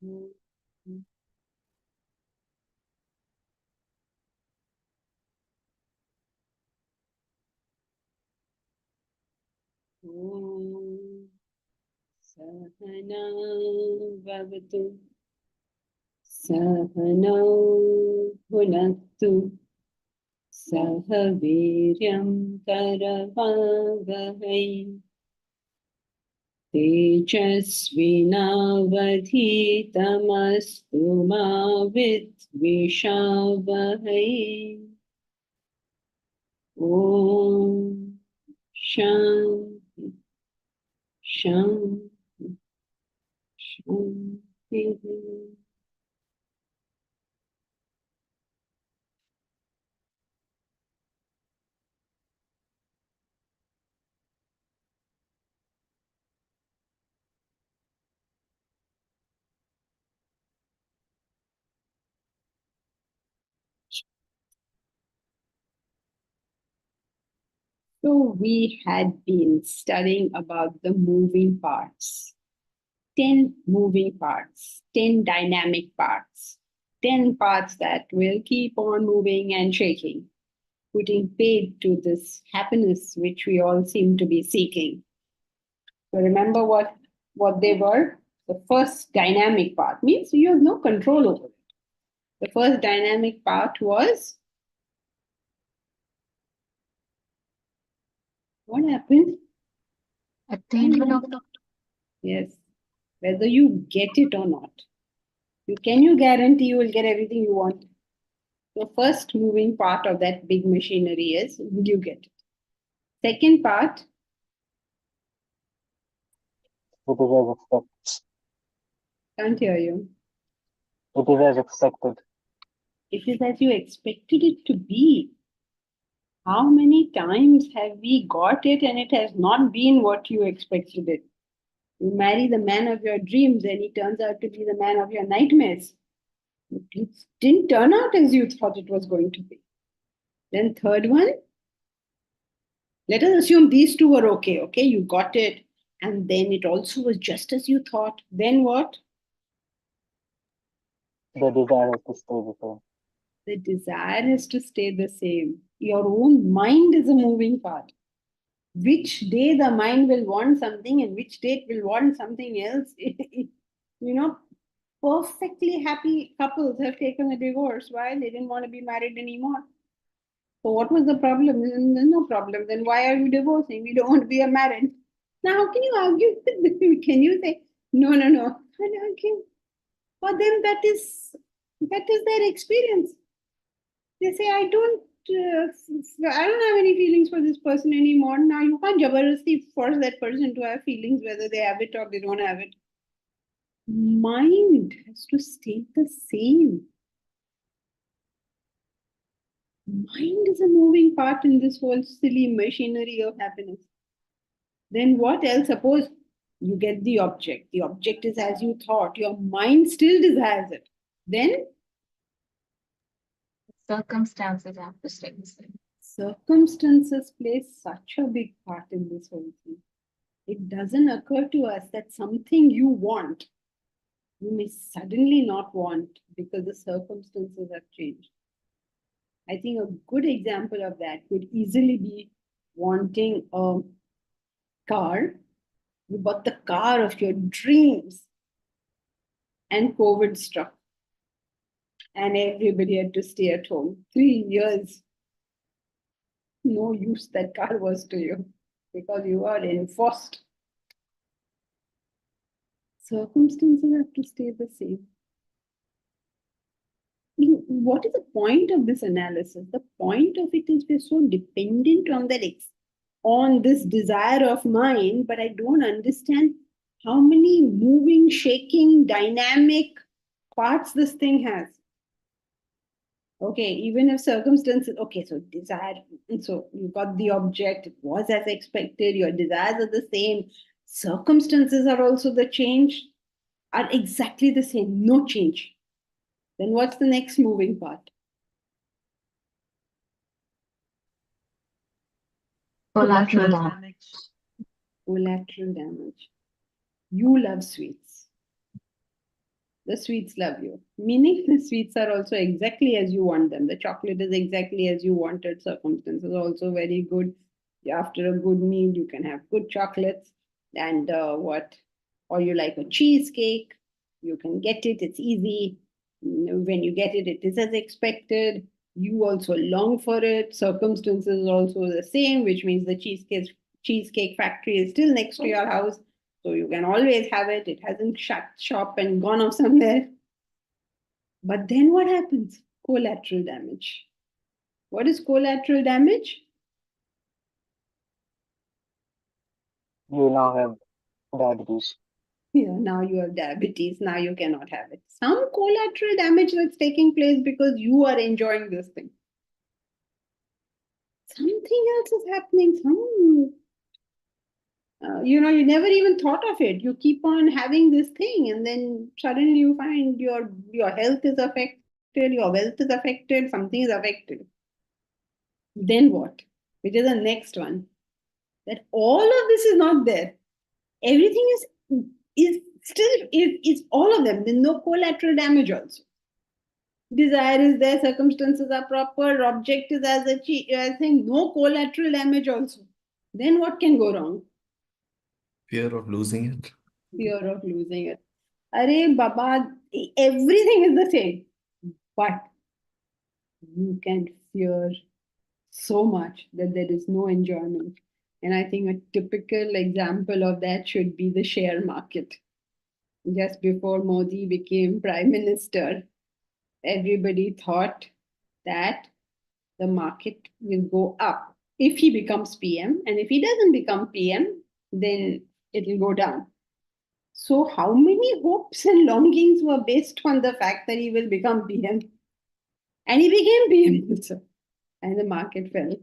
Sahana Bhavatu Sahana Bhunaktu Saha Viryam Karavavahai Tejasvinavadhitamastu ma vidvishavahai. Om Shanti Shanti Shanti. So we had been studying about the moving parts. 10 moving parts, 10 dynamic parts, 10 parts that will keep on moving and shaking, putting paid to this happiness which we all seem to be seeking. So remember what they were? The first dynamic part means you have no control over it. The first dynamic part was what happened? Attainment of the Yes, whether you get it or not. Can you guarantee you will get everything you want? The first moving part of that big machinery is will you get it? Second part, It is as expected. can't hear you. It is as expected. It is as you expected it to be. How many times have we got it and it has not been what you expected it? You marry the man of your dreams and he turns out to be the man of your nightmares. It didn't turn out as you thought it was going to be. Then third one, let us assume these two were okay. Okay, you got it. And then it also was just as you thought. Then what? The desire is to stay the same. The desire is to stay the same. Your own mind is a moving part. Which day the mind will want something and which day it will want something else. Perfectly happy couples have taken a divorce. Why? They didn't want to be married anymore. So what was the problem? There's no problem. Then why are you divorcing? We don't want to be married. Now, how can you argue with them? Can you say, no, no, no? And argue. For them, that is their experience. They say, I don't have any feelings for this person anymore. Now you can't jabarasti force that person to have feelings, whether they have it or they don't have it. Mind has to stay the same. Mind is a moving part in this whole silly machinery of happiness. Then what else? Suppose you get the object. The object is as you thought. Your mind still desires it. Then circumstances have to stay the same. circumstances play such a big part in this whole thing. It doesn't occur to us that something you want, you may suddenly not want because the circumstances have changed. I think a good example of that could easily be wanting a car. You bought the car of your dreams, and COVID struck, and everybody had to stay at home. 3 years, no use that car was to you because you are enforced. Circumstances have to stay the same. What is the point of this analysis? The point of it is we're so dependent on on this desire of mine, but I don't understand how many moving, shaking, dynamic parts this thing has. Okay, even if circumstances, okay, so desire, so you got the object, it was as expected, your desires are the same, circumstances are also the change, are exactly the same, no change. Then what's the next moving part? Collateral damage. Collateral damage. You love sweets. The sweets love you. Meaning the sweets are also exactly as you want them. The chocolate is exactly as you wanted. Circumstances also very good. After a good meal, you can have good chocolates. And or you like a cheesecake, you can get it. It's easy. When you get it, it is as expected. You also long for it. Circumstances also the same, which means the cheesecake factory is still next to your house. So you can always have it. It hasn't shut shop and gone off somewhere. But then what happens? Collateral damage. What is collateral damage? You now have diabetes. Now you have diabetes. Now you cannot have it. Some collateral damage that's taking place because you are enjoying this thing. Something else is happening. You never even thought of it. You keep on having this thing, and then suddenly you find your health is affected, your wealth is affected, something is affected. Then what? Which is the next one. That all of this is not there. Everything is still is all of them. There's no collateral damage also. Desire is there, circumstances are proper, object is as a thing, no collateral damage also. Then what can go wrong? Fear of losing it. Fear of losing it. Arey Baba, everything is the same. But you can fear so much that there is no enjoyment. And I think a typical example of that should be the share market. Just before Modi became Prime Minister, everybody thought that the market will go up if he becomes PM. And if he doesn't become PM, then it will go down. So, how many hopes and longings were based on the fact that he will become PM? And he became PM also. And the market fell.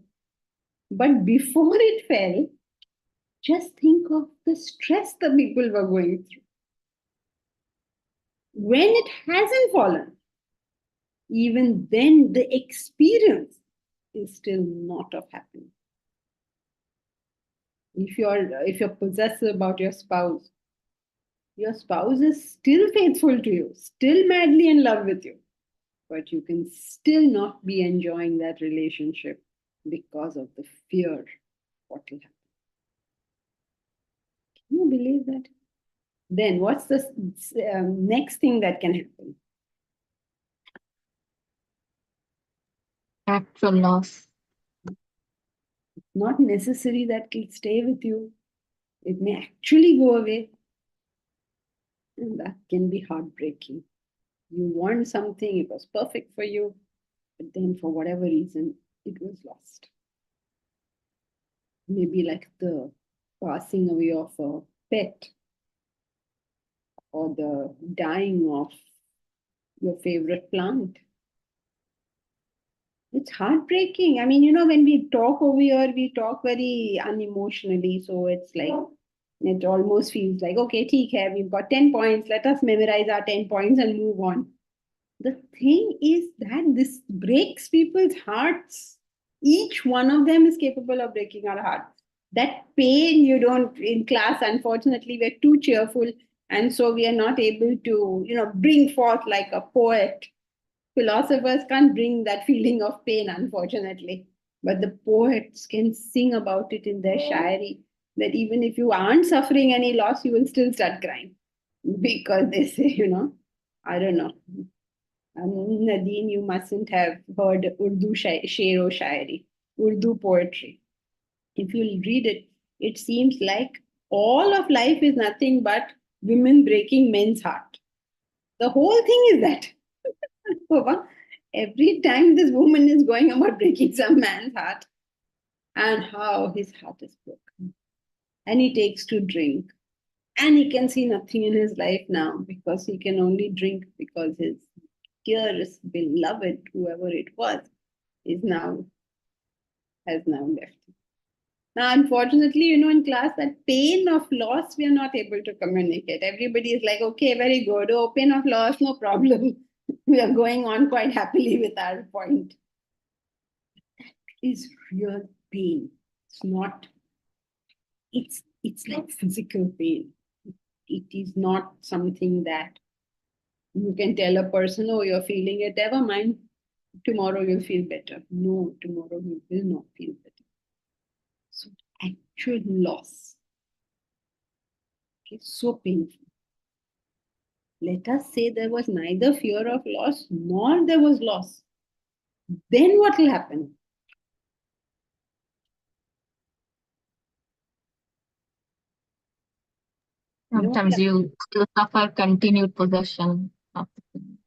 But before it fell, just think of the stress the people were going through. When it hasn't fallen, even then the experience is still not of happiness. If you're possessive about your spouse is still faithful to you, still madly in love with you, but you can still not be enjoying that relationship because of the fear what will happen. Can you believe that? Then what's the next thing that can happen? Actual loss. Not necessary that it'll stay with you. It may actually go away. And that can be heartbreaking. You want something, it was perfect for you, but then for whatever reason, it was lost. Maybe like the passing away of a pet or the dying of your favorite plant. It's heartbreaking. I mean, when we talk over here, we talk very unemotionally. So it's like, it almost feels like, okay, theek hai, we've got 10 points. Let us memorize our 10 points and move on. The thing is that this breaks people's hearts. Each one of them is capable of breaking our hearts. That pain you don't, in class, unfortunately, we're too cheerful. And so we are not able to, bring forth like a poet. Philosophers can't bring that feeling of pain, unfortunately. But the poets can sing about it in their shairi, that even if you aren't suffering any loss, you will still start crying. Because they say, I don't know. Nadine, you mustn't have heard Urdu sher o shairi, Urdu poetry. If you read it, it seems like all of life is nothing but women breaking men's heart. The whole thing is that. Every time this woman is going about breaking some man's heart, and how his heart is broken. And he takes to drink. And he can see nothing in his life now because he can only drink because his dearest beloved, whoever it was, has now left. Now, unfortunately, in class, that pain of loss, we are not able to communicate. Everybody is like, okay, very good. Oh, pain of loss, no problem. We are going on quite happily with our point. That is real pain. It's not, it's like physical pain. It is not something that You can tell a person, oh, you're feeling it, never mind, tomorrow you'll feel better. No, tomorrow you will not feel better. So actual loss. Okay, so painful. Let us say there was neither fear of loss nor there was loss. Then what will happen? You know what Sometimes will you suffer continued possession of the thing.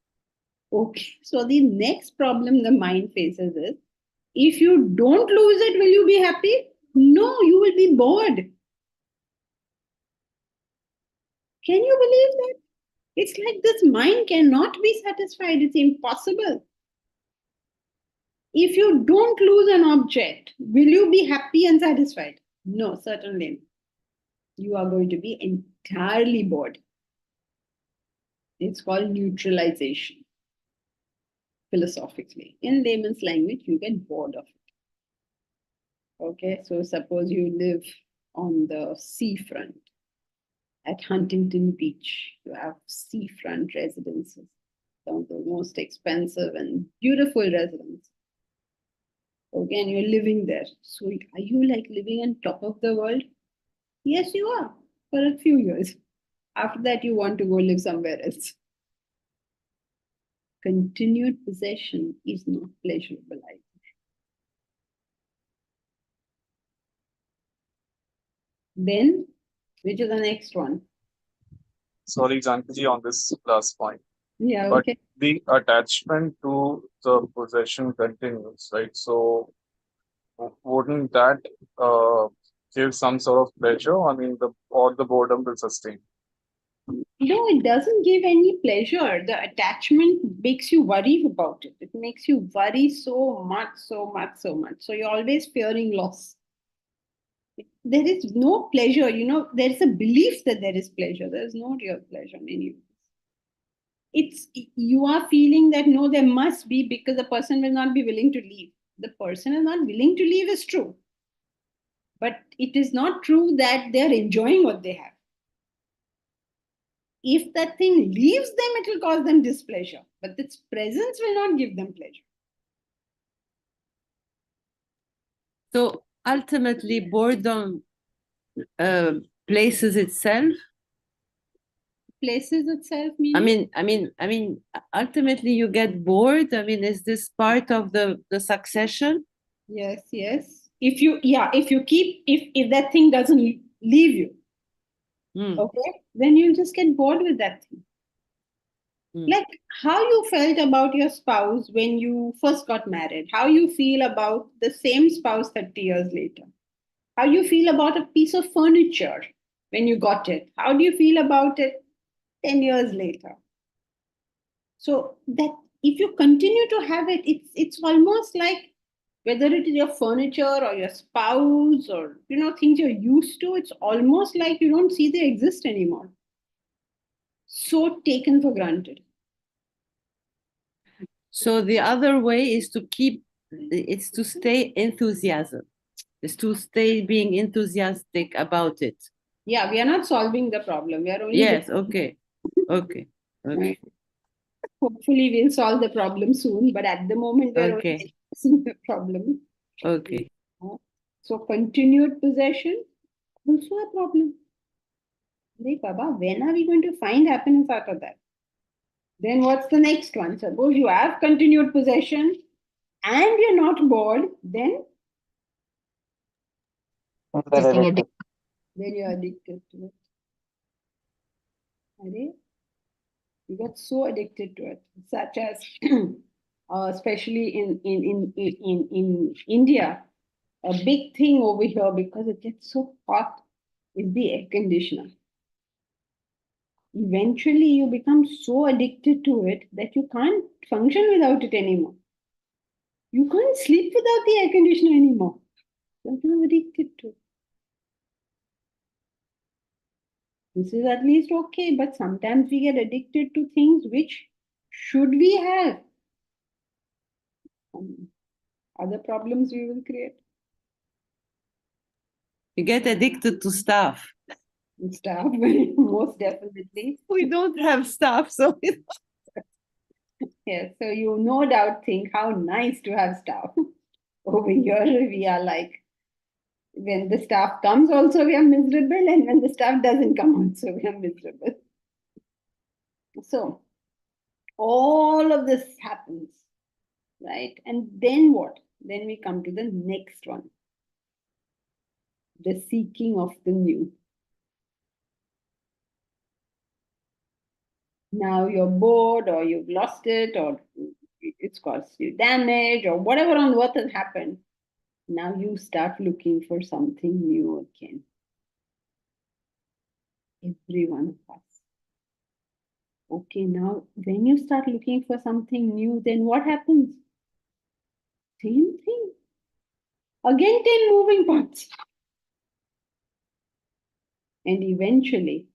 Okay, so the next problem the mind faces is, if you don't lose it, will you be happy? No, you will be bored. Can you believe that? It's like this mind cannot be satisfied. It's impossible. If you don't lose an object, will you be happy and satisfied? No, certainly not. You are going to be entirely bored. It's called neutralization, philosophically. In layman's language, you get bored of it. Okay, so suppose you live on the seafront at Huntington Beach. You have seafront residences, some of the most expensive and beautiful residences. Okay, and you're living there. So are you like living on top of the world? Yes, you are for a few years. After that, you want to go live somewhere else. Continued possession is not pleasurable either. Then, which is the next one? Sorry, Janki, on this last point. Yeah, But okay. the attachment to the possession continues, right? So wouldn't that give some sort of pleasure? I mean, the boredom will sustain. No, it doesn't give any pleasure. The attachment makes you worry about it. It makes you worry so much, so much, so much. So you're always fearing loss. There is no pleasure. There is a belief that there is pleasure. There is no real pleasure in any of this. You are feeling that no, there must be, because the person will not be willing to leave. The person is not willing to leave is true. But it is not true that they are enjoying what they have. If that thing leaves them, it will cause them displeasure. But its presence will not give them pleasure. So ultimately, boredom places itself. Places itself, meaning? I mean, ultimately you get bored. I mean, is this part of the succession? Yes, yes. If that thing doesn't leave you, okay, then you'll just get bored with that thing. Like how you felt about your spouse when you first got married, how you feel about the same spouse 30 years later, how you feel about a piece of furniture when you got it, how do you feel about it 10 years later. So that if you continue to have it, it's almost like whether it is your furniture or your spouse or things you're used to, it's almost like you don't see they exist anymore. So taken for granted. So the other way is it's to stay enthusiasm. Is to stay being enthusiastic about it. Yeah, we are not solving the problem. We are only Yes, okay. Right. Hopefully we'll solve the problem soon, but at the moment we're only discussing the problem. Okay. So continued possession, also a problem. Hey, Baba, when are we going to find happiness out of that? Then what's the next one? Suppose you have continued possession and you're not bored, then Getting addicted. then you're addicted to it. Are you get so addicted to it, such as especially in India, a big thing over here because it gets so hot is the air conditioner. Eventually, you become so addicted to it that you can't function without it anymore. You can't sleep without the air conditioner anymore. You're addicted to it. This is at least okay, but sometimes we get addicted to things which should we have. Other problems we will create. You get addicted to stuff. Stuff, most definitely. We don't have stuff, so Yes, so you no doubt think how nice to have staff. Over here, we are like, when the staff comes, also we are miserable, and when the staff doesn't come, also we are miserable. So, all of this happens, right? And then what? Then we come to the next one, the seeking of the new. Now you're bored, or you've lost it, or it's caused you damage, or whatever on earth has happened. Now you start looking for something new again. Every one of us. Okay, now when you start looking for something new, then what happens? Same thing. Again, 10 moving parts. And eventually,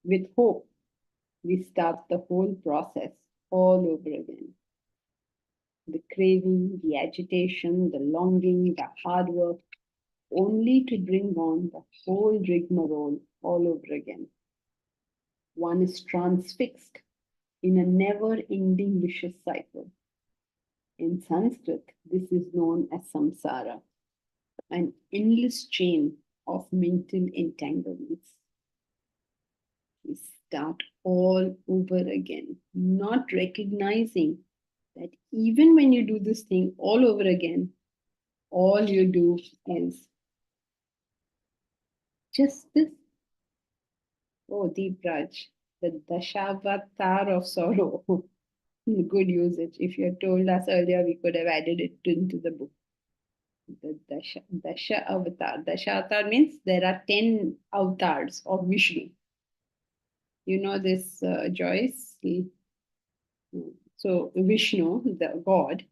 with hope, we start the whole process all over again. The craving, the agitation, the longing, the hard work, only to bring on the whole rigmarole all over again. One is transfixed in a never-ending vicious cycle. In Sanskrit, this is known as samsara, an endless chain of mental entanglements. We start all over again, not recognizing that even when you do this thing all over again, all you do is just this. Oh, Deep Raj, the Dashavatar of sorrow. Good usage. If you had told us earlier, we could have added it into the book. The Dasha Avatar. Dasha Avatar means there are 10 avatars of Vishnu. You know this, Joyce? So Vishnu, the god,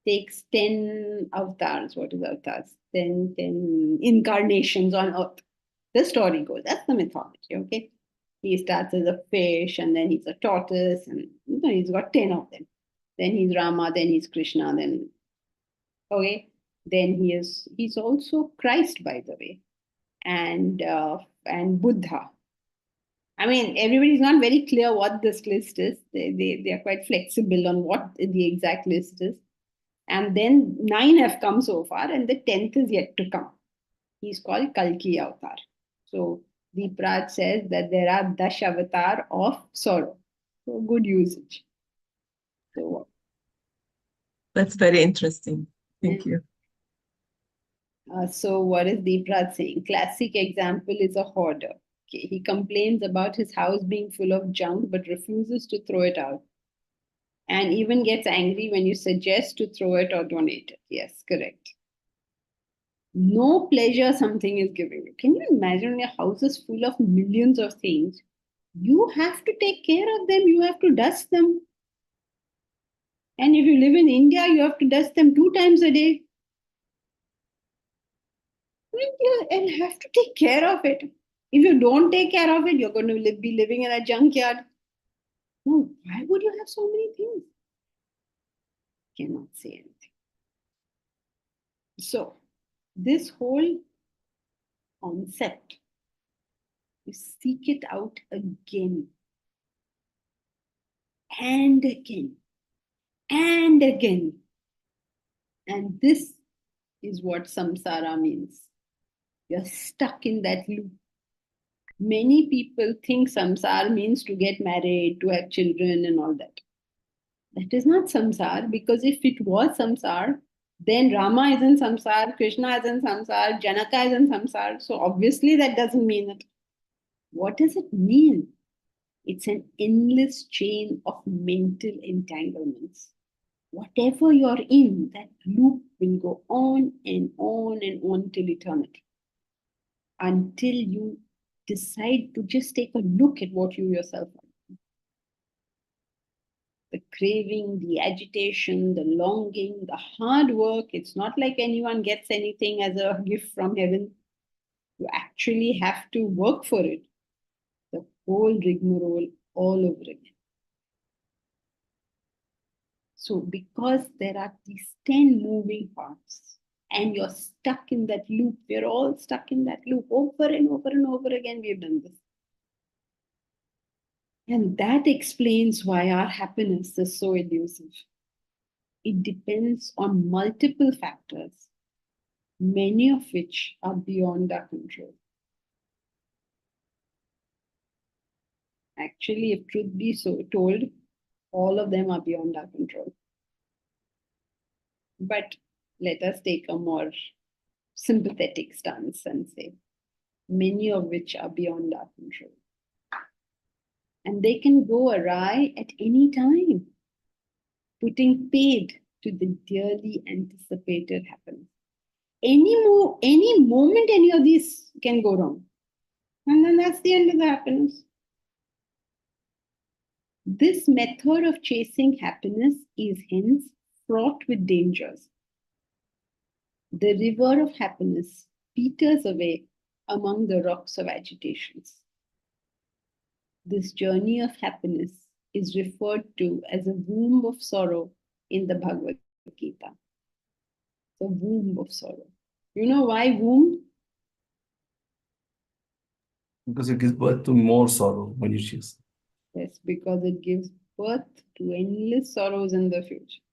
takes 10 avatars. What is avatars? 10 incarnations on earth. The story goes. That's the mythology, okay? He starts as a fish, and then he's a tortoise, and he's got 10 of them. Then he's Rama, then he's Krishna, then okay. Then he's also Christ, by the way, and Buddha. I mean, everybody's not very clear what this list is. They are quite flexible on what the exact list is. And then 9 have come so far, and the 10th is yet to come. He's called Kalki Avatar. So Deepraj says that there are Dash Avatar of sorrow. So good usage. So That's very interesting. Thank you. So what is Deepraj saying? Classic example is a hoarder. Okay, he complains about his house being full of junk but refuses to throw it out. And even gets angry when you suggest to throw it or donate it. Yes, correct. No pleasure something is giving you. Can you imagine your house is full of millions of things? You have to take care of them. You have to dust them. And if you live in India, you have to dust them 2 times a day. And have to take care of it. If you don't take care of it, you're going to be living in a junkyard. No, why would you have so many things? Cannot say anything. So, this whole concept, you seek it out again and again and again. And this is what samsara means. You're stuck in that loop. Many people think samsara means to get married, to have children, and all that. That is not samsara, because if it was samsara, then Rama is in samsara, Krishna is in samsara, Janaka is in samsara. So obviously that doesn't mean it. What does it mean? It's an endless chain of mental entanglements. Whatever you're in, that loop will go on and on and on till eternity. Until you decide to just take a look at what you yourself are. The craving, the agitation, the longing, the hard work. It's not like anyone gets anything as a gift from heaven. You actually have to work for it. The whole rigmarole all over again. So because there are these 10 moving parts and you're stuck in that loop, we're all stuck in that loop over and over and over again. We've done this. And that explains why our happiness is so elusive. It depends on multiple factors, many of which are beyond our control. Actually, if truth be so told, all of them are beyond our control. But let us take a more sympathetic stance and say, many of which are beyond our control. And they can go awry at any time, putting paid to the dearly anticipated happiness. Any moment, any of these can go wrong. And then that's the end of the happiness. This method of chasing happiness is hence fraught with dangers. The river of happiness peters away among the rocks of agitations. This journey of happiness is referred to as a womb of sorrow in the Bhagavad Gita. The womb of sorrow. You know why womb? Because it gives birth to more sorrow when you choose. Yes, because it gives birth to endless sorrows in the future.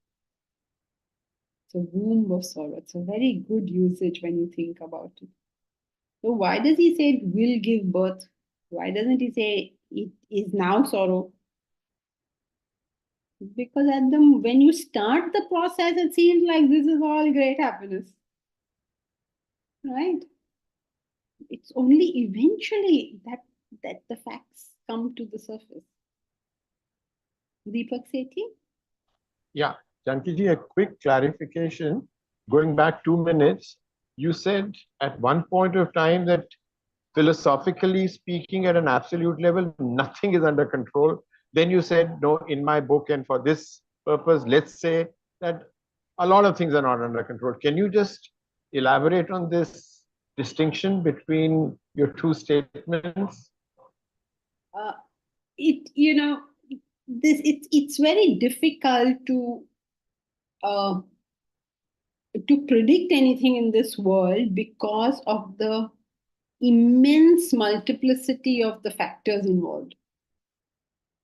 It's a womb of sorrow. It's a very good usage when you think about it. So why does he say it will give birth? Why doesn't he say it is now sorrow? Because when you start the process, it seems like this is all great happiness. Right? It's only eventually that the facts come to the surface. Deepak Sethi? Yeah, Jankiji, a quick clarification. Going back 2 minutes, you said at one point of time that philosophically speaking, at an absolute level, nothing is under control. Then you said, no, in my book, and for this purpose, let's say that a lot of things are not under control. Can you just elaborate on this distinction between your two statements? It's very difficult to predict anything in this world because of the immense multiplicity of the factors involved.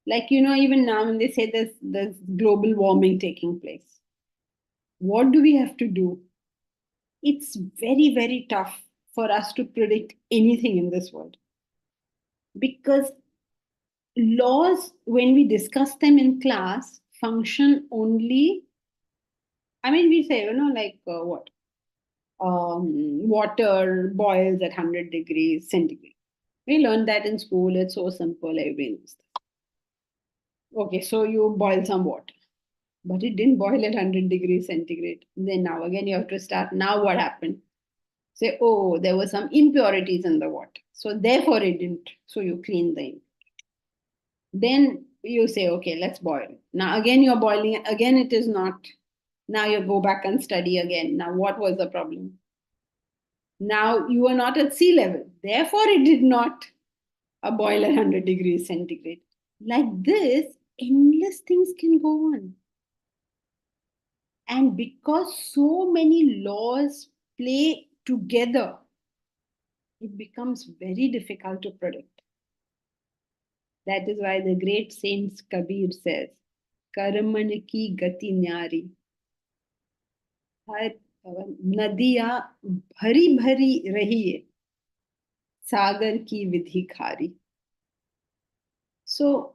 Like, even now when they say there's global warming taking place, what do we have to do? It's very, very tough for us to predict anything in this world. Because laws, when we discuss them in class, function only, we say, like what? Water boils at 100 degrees centigrade. We learned that in school. It's so simple. Everybody knows that. Okay, so you boil some water, but it didn't boil at 100 degrees centigrade. Then now again, you have to start. Now what happened? Say, oh, there were some impurities in the water. So therefore it didn't. So you clean the impurities. Then you say, okay, let's boil. Now again, you're boiling. Again, it is not. Now you go back and study again. Now what was the problem? Now you are not at sea level. Therefore, it did not boil at 100 degrees centigrade. Like this, endless things can go on. And because so many laws play together, it becomes very difficult to predict. That is why the great saint Kabir says, Karaman ki gati nyari. नदियां भरी भरी रही है सागर की विधि खारी. So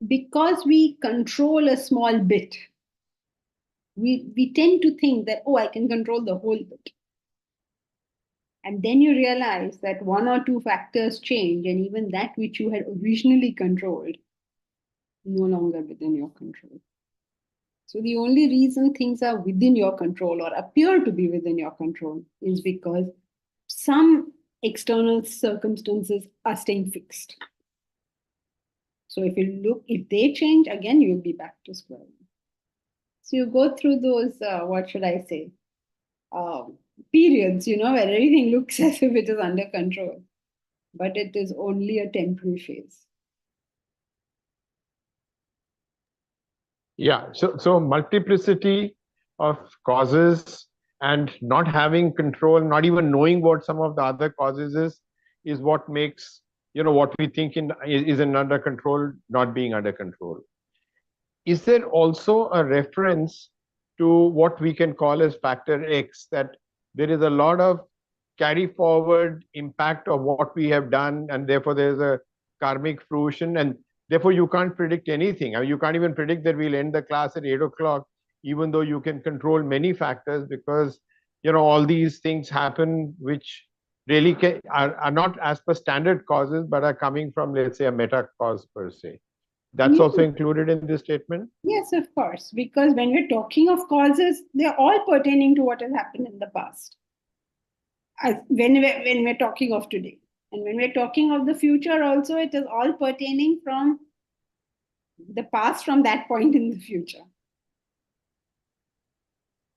because we control a small bit, we tend to think that, oh, I can control the whole bit. And then you realize that one or two factors change, and even that which you had originally controlled no longer within your control. So the only reason things are within your control or appear to be within your control is because some external circumstances are staying fixed. So if they change, again, you'll be back to square one. So you go through those, what should I say, periods, where everything looks as if it is under control, but it is only a temporary phase. Yeah, so multiplicity of causes and not having control, not even knowing what some of the other causes is what makes what we think isn't under control, not being under control. Is there also a reference to what we can call as factor X, that there is a lot of carry forward impact of what we have done, and therefore there's a karmic fruition, and therefore you can't predict anything. I mean, you can't even predict that we'll end the class at 8 o'clock, even though you can control many factors, because all these things happen which really are not as per standard causes, but are coming from, let's say, a meta cause per se. That's also included in this statement? Yes, of course, because when we're talking of causes, they're all pertaining to what has happened in the past. When we're talking of today. And when we're talking of the future also, it is all pertaining from the past, from that point in the future.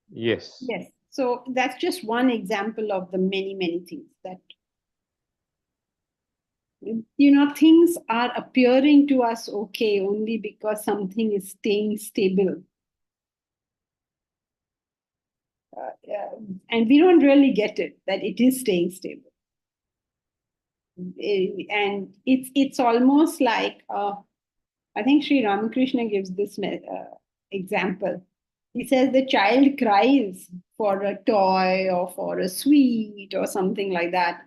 Yes. Yes. So that's just one example of the many, many things that, things are appearing to us okay only because something is staying stable. And we don't really get it, that it is staying stable. And it's almost like, I think Sri Ramakrishna gives this example. He says the child cries for a toy or for a sweet or something like that.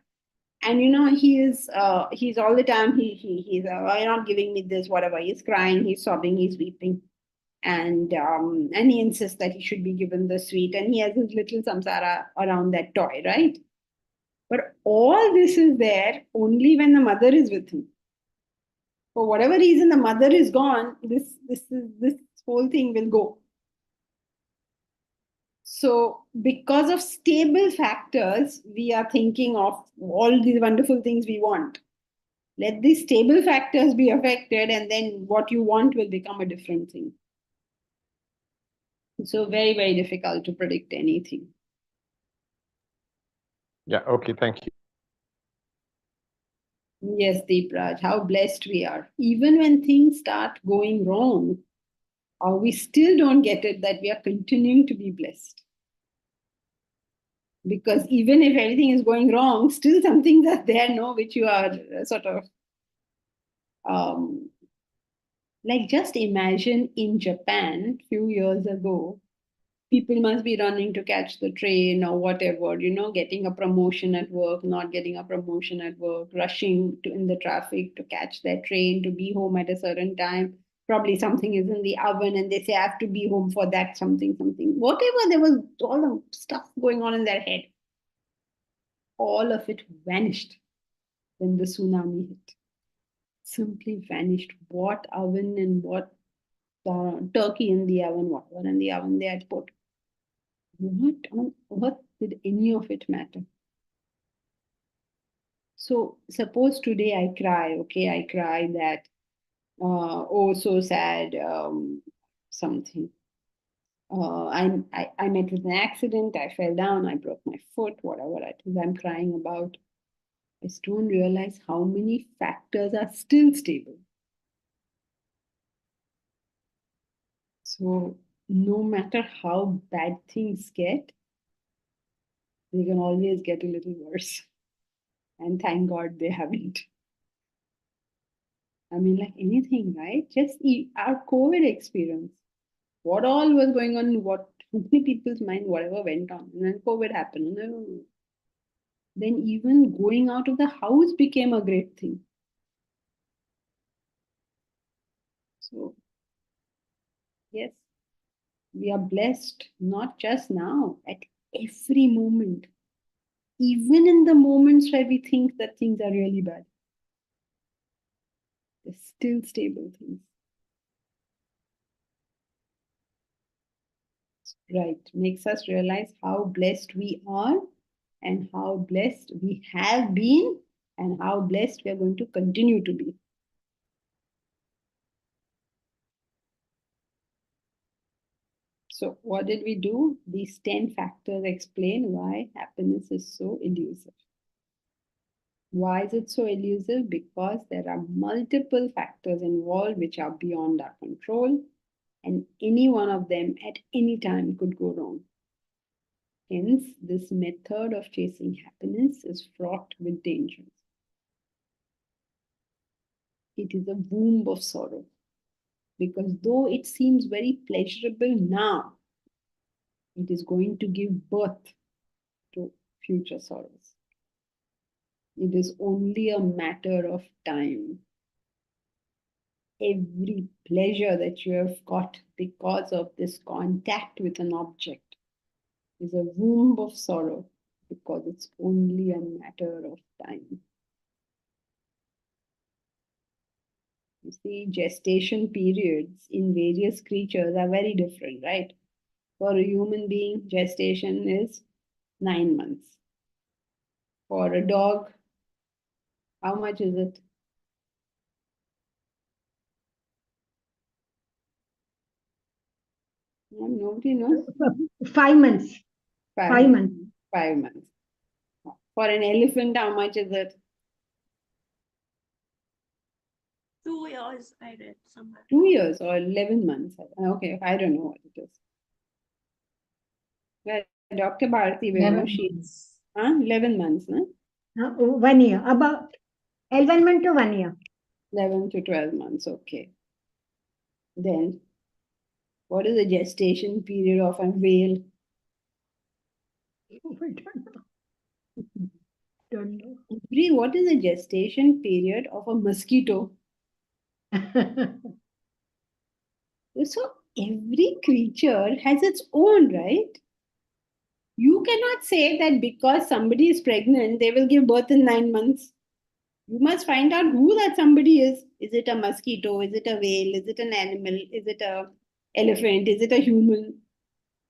And he's all the time, he's why you're not giving me this, whatever. He's crying, he's sobbing, he's weeping. And he insists that he should be given the sweet, and he has his little samsara around that toy, right? But all this is there only when the mother is with him. For whatever reason, the mother is gone, this whole thing will go. So because of stable factors, we are thinking of all these wonderful things we want. Let these stable factors be affected, and then what you want will become a different thing. So very, very difficult to predict anything. Yeah, okay, thank you. Yes, Deepraj, how blessed we are. Even when things start going wrong, we still don't get it that we are continuing to be blessed. Because even if everything is going wrong, still some things are there, no, which you are sort of like, just imagine in Japan a few years ago, people must be running to catch the train or whatever, getting a promotion at work, not getting a promotion at work, rushing in the traffic to catch their train, to be home at a certain time. Probably something is in the oven and they say, I have to be home for that something. Whatever, there was all the stuff going on in their head. All of it vanished when the tsunami hit. Simply vanished. What oven and what turkey in the oven, whatever in the oven they had put. What on earth did any of it matter? So suppose today I cry, okay, I cry that, oh, so sad, something. I met with an accident, I fell down, I broke my foot, whatever it is I'm crying about. I just don't realize how many factors are still stable. So no matter how bad things get, they can always get a little worse. And thank God they haven't. I mean, like anything, right? Just our COVID experience. What all was going on, what many people's mind, whatever went on. And then COVID happened. Then even going out of the house became a great thing. So, yes, we are blessed, not just now, at every moment. Even in the moments where we think that things are really bad, they're still stable things. Right. Makes us realize how blessed we are and how blessed we have been and how blessed we are going to continue to be. So what did we do? These 10 factors explain why happiness is so elusive. Why is it so elusive? Because there are multiple factors involved which are beyond our control, and any one of them at any time could go wrong. Hence, this method of chasing happiness is fraught with dangers. It is a womb of sorrow. Because though it seems very pleasurable now, it is going to give birth to future sorrows. It is only a matter of time. Every pleasure that you have got because of this contact with an object is a womb of sorrow because it's only a matter of time. You see, gestation periods in various creatures are very different, right? For a human being, gestation is 9 months. For a dog, how much is it? Nobody knows. 5 months. 5 months. 5 months. For an elephant, how much is it? 2 years, I read somewhere. 2 years or 11 months. Okay, I don't know what it is. Well, Dr. Bharati will know. 11 She, months. 11 months, huh? 1 year. About 11 months to 1 year. 11 to 12 months, okay. Then, what is the gestation period of a whale? Don't know. Bree, what is the gestation period of a mosquito? So, every creature has its own, right? You cannot say that because somebody is pregnant, they will give birth in 9 months. You must find out who that somebody is. Is it a mosquito? Is it a whale? Is it an animal? Is it a elephant? Is it a human?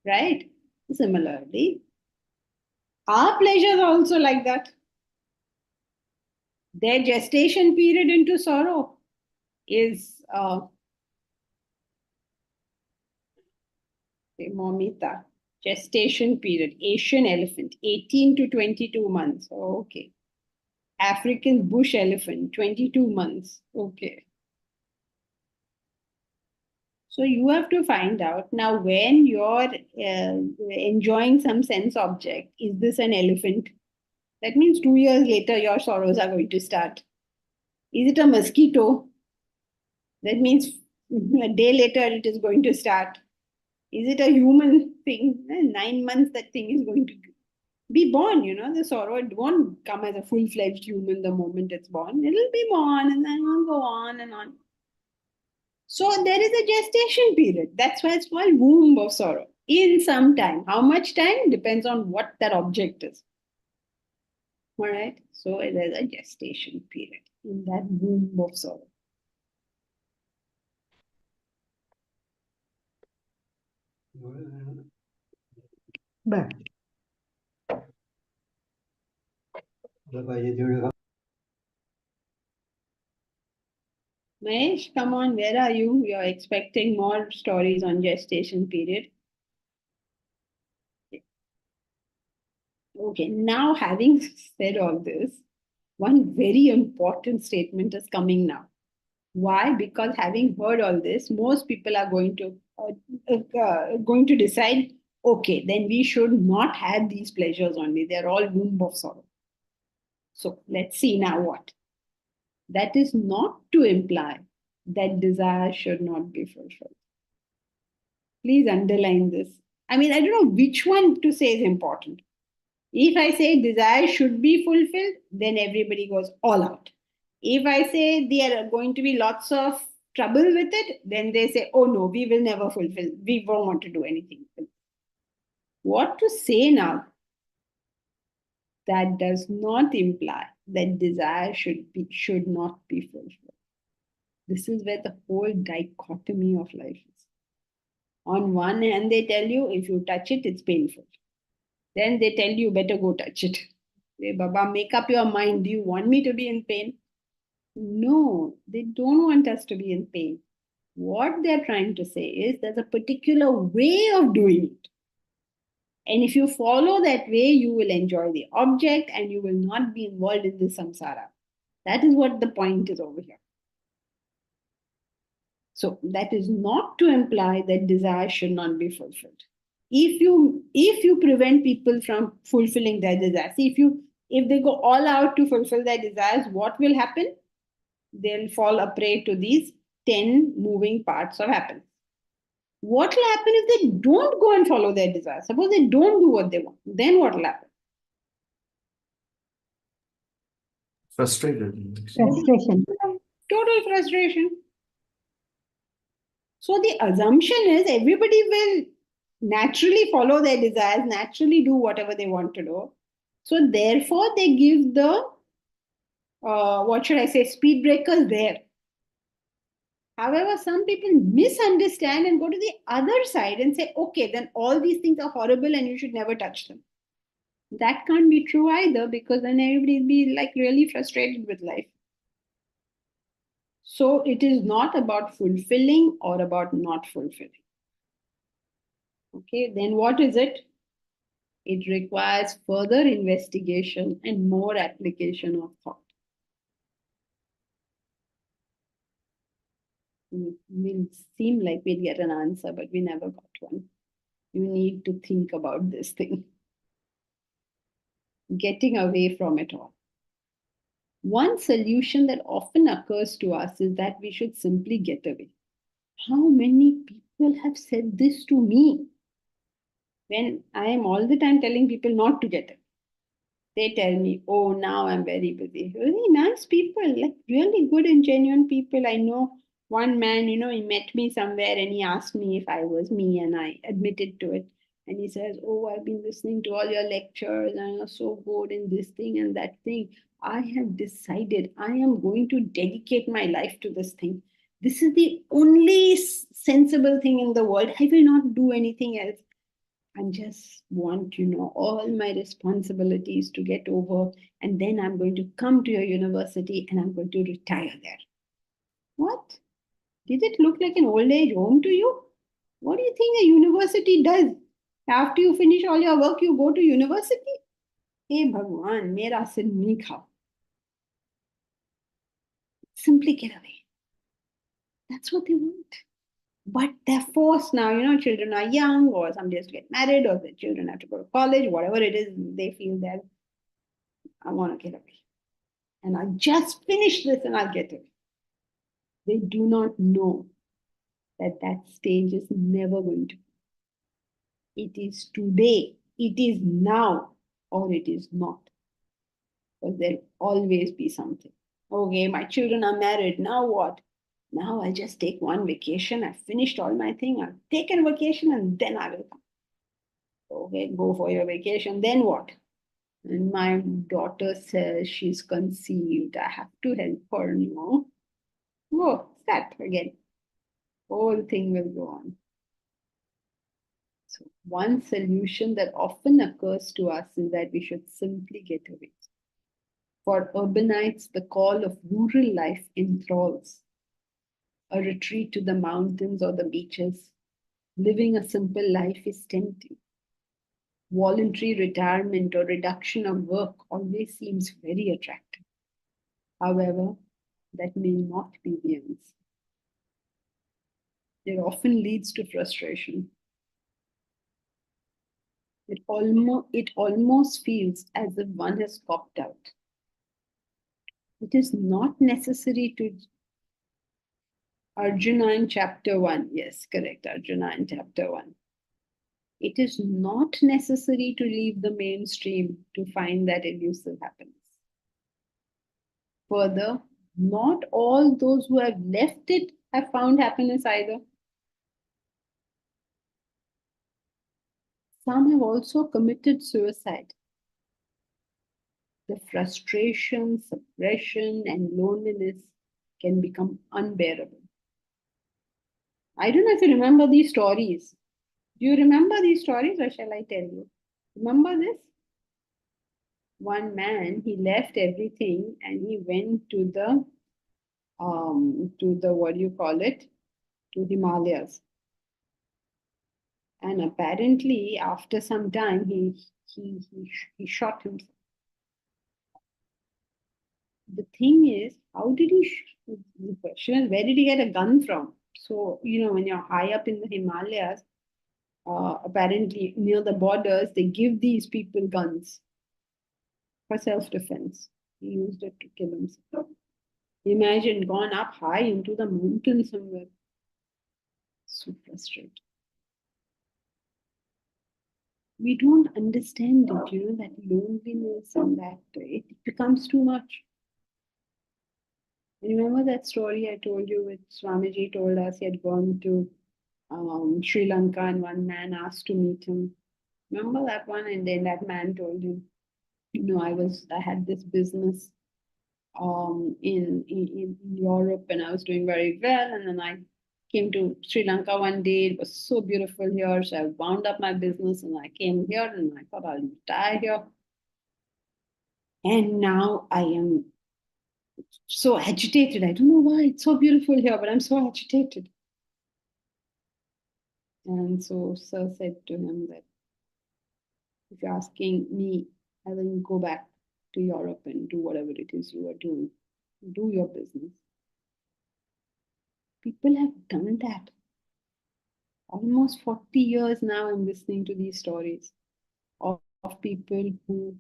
Right? Similarly, our pleasures are also like that. Their gestation period into sorrow is Momita. Gestation period, Asian elephant, 18 to 22 months. Oh, okay. African bush elephant, 22 months. Okay. So you have to find out now when you're enjoying some sense object, is this an elephant? That means 2 years later, your sorrows are going to start. Is it a mosquito? That means a day later, it is going to start. Is it a human thing? 9 months, that thing is going to be born, the sorrow. It won't come as a full-fledged human the moment it's born. It'll be born and then it'll go on and on. So there is a gestation period. That's why it's called womb of sorrow. In some time. How much time? Depends on what that object is. All right. So there's a gestation period in that womb of sorrow. But Mahesh, come on, where are you? You're expecting more stories on gestation period. Okay, now having said all this, one very important statement is coming now. Why? Because having heard all this, most people are going to decide, okay, then we should not have these pleasures only. They're all womb of sorrow. So let's see now what. That is not to imply that desire should not be fulfilled. Please underline this. I mean, I don't know which one to say is important. If I say desire should be fulfilled, then everybody goes all out. If I say there are going to be lots of trouble with it, then they say, oh no, we will never fulfill. We won't want to do anything. What to say now? That does not imply that desire should not be fulfilled. This is where the whole dichotomy of life is. On one hand, they tell you if you touch it, it's painful. Then they tell you better go touch it. Hey, Baba, make up your mind. Do you want me to be in pain? No, they don't want us to be in pain. What they're trying to say is there's a particular way of doing it. And if you follow that way, you will enjoy the object and you will not be involved in the samsara. That is what the point is over here. So that is not to imply that desire should not be fulfilled. If you prevent people from fulfilling their desires, if they go all out to fulfill their desires, what will happen? they'll fall a prey to these 10 moving parts of happiness. What will happen if they don't go and follow their desires? Suppose they don't do what they want. Then what will happen? Frustrated. Frustration. Total frustration. So the assumption is everybody will naturally follow their desires, naturally do whatever they want to do. So therefore, they give the, what should I say, speed breakers there. However, some people misunderstand and go to the other side and say, okay, then all these things are horrible and you should never touch them. That can't be true either, because then everybody will be like really frustrated with life. So it is not about fulfilling or about not fulfilling. Okay, then what is it? It requires further investigation and more application of thought. It will seem like we'll get an answer, but we never got one. You need to think about this thing. Getting away from it all. One solution that often occurs to us is that we should simply get away. How many people have said this to me? When I am all the time telling people not to get away. They tell me, oh, now I'm very busy. Really nice people, like really good and genuine people. I know one man, he met me somewhere and he asked me if I was me, and I admitted to it. And he says, oh, I've been listening to all your lectures and you're so good in this thing and that thing. I have decided I am going to dedicate my life to this thing. This is the only sensible thing in the world. I will not do anything else. I just want, all my responsibilities to get over, and then I'm going to come to your university and I'm going to retire there. What? Did it look like an old age home to you? What do you think a university does? After you finish all your work, you go to university? Hey Bhagwan, mera sin nahi khao. Simply get away. That's what they want. But they're forced now, children are young, or somebody has to get married, or the children have to go to college, whatever it is, they feel that I want to get away. And I'll just finish this and I'll get away. They do not know that that stage is never going to be. It is today, it is now, or it is not. Because there'll always be something. Okay, my children are married, now what? Now I'll just take one vacation. I've finished all my thing. I've taken a vacation and then I will come. Okay, go for your vacation. Then what? And my daughter says she's conceived. I have to help her, Whoa, start again. Whole thing will go on. So one solution that often occurs to us is that we should simply get away. For urbanites, the call of rural life enthralls. A retreat to the mountains or the beaches, living a simple life is tempting. Voluntary retirement or reduction of work always seems very attractive. However, that may not be the answer. It often leads to frustration. It almost feels as if one has copped out. It is not necessary to Arjuna in chapter 1. Yes, correct, Arjuna in chapter 1. It is not necessary to leave the mainstream to find that elusive happiness. Further, not all those who have left it have found happiness either. Some have also committed suicide. The frustration, suppression, and loneliness can become unbearable. I don't know if you remember these stories. Do you remember these stories, or shall I tell you? Remember this? One man, he left everything and he went to the what do you call it? To Himalayas. And apparently, after some time, he shot himself. The thing is, how did the question is, where did he get a gun from? So, when you're high up in the Himalayas, apparently near the borders, they give these people guns for self-defense. He used it to kill himself. Imagine gone up high into the mountain somewhere. So frustrated. We don't understand it, that loneliness and that it becomes too much. Remember that story I told you, which Swamiji told us he had gone to Sri Lanka and one man asked to meet him. Remember that one? And then that man told him, I had this business in Europe and I was doing very well. And then I came to Sri Lanka one day. It was so beautiful here. So I wound up my business and I came here and I thought I'll retire here. And now I am so agitated. I don't know why it's so beautiful here, but I'm so agitated. And so Sir said to him that if you're asking me, I will go back to Europe and do whatever it is you are doing. Do your business. People have done that. Almost 40 years now I'm listening to these stories of people who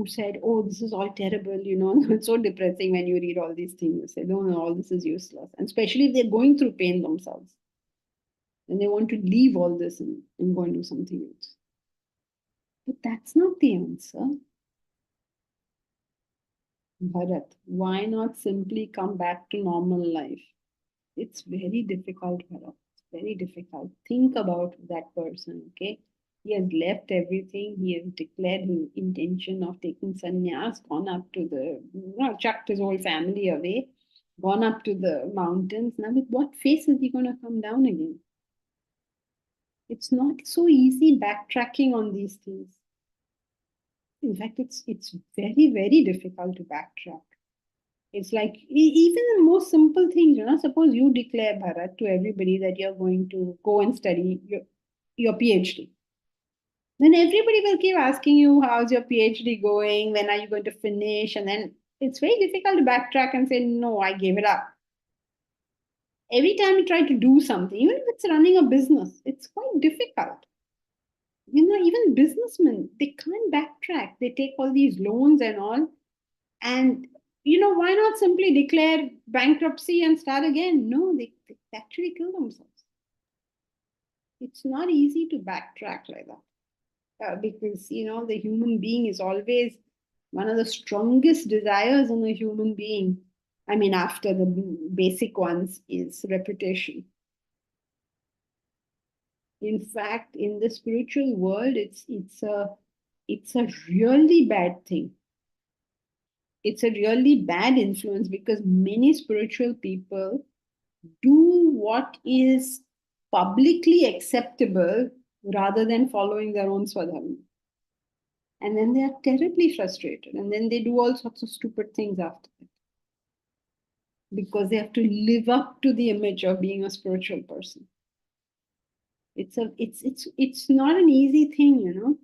said, oh, this is all terrible, it's so depressing when you read all these things. You say, no, all this is useless. And especially if they're going through pain themselves. And they want to leave all this and go and do something else. But that's not the answer. Bharat, why not simply come back to normal life? It's very difficult, Bharat. It's very difficult. Think about that person, okay? He has left everything. He has declared his intention of taking sannyas, gone up to chucked his whole family away, gone up to the mountains. Now, with what face is he going to come down again? It's not so easy backtracking on these things. In fact, it's very, very difficult to backtrack. It's like even the most simple things, suppose you declare, Bharat, to everybody that you're going to go and study your PhD. Then everybody will keep asking you, how's your PhD going? When are you going to finish? And then it's very difficult to backtrack and say, no, I gave it up. Every time you try to do something, even if it's running a business, it's quite difficult. Even businessmen, they can't backtrack. They take all these loans and all. And, why not simply declare bankruptcy and start again? No, they actually kill themselves. It's not easy to backtrack like that. Because, the human being is always one of the strongest desires in a human being. I mean, after the basic ones is reputation. In fact, in the spiritual world, it's a really bad thing. It's a really bad influence because many spiritual people do what is publicly acceptable rather than following their own swadharma. And then they are terribly frustrated. And then they do all sorts of stupid things after that. Because they have to live up to the image of being a spiritual person. It's not an easy thing,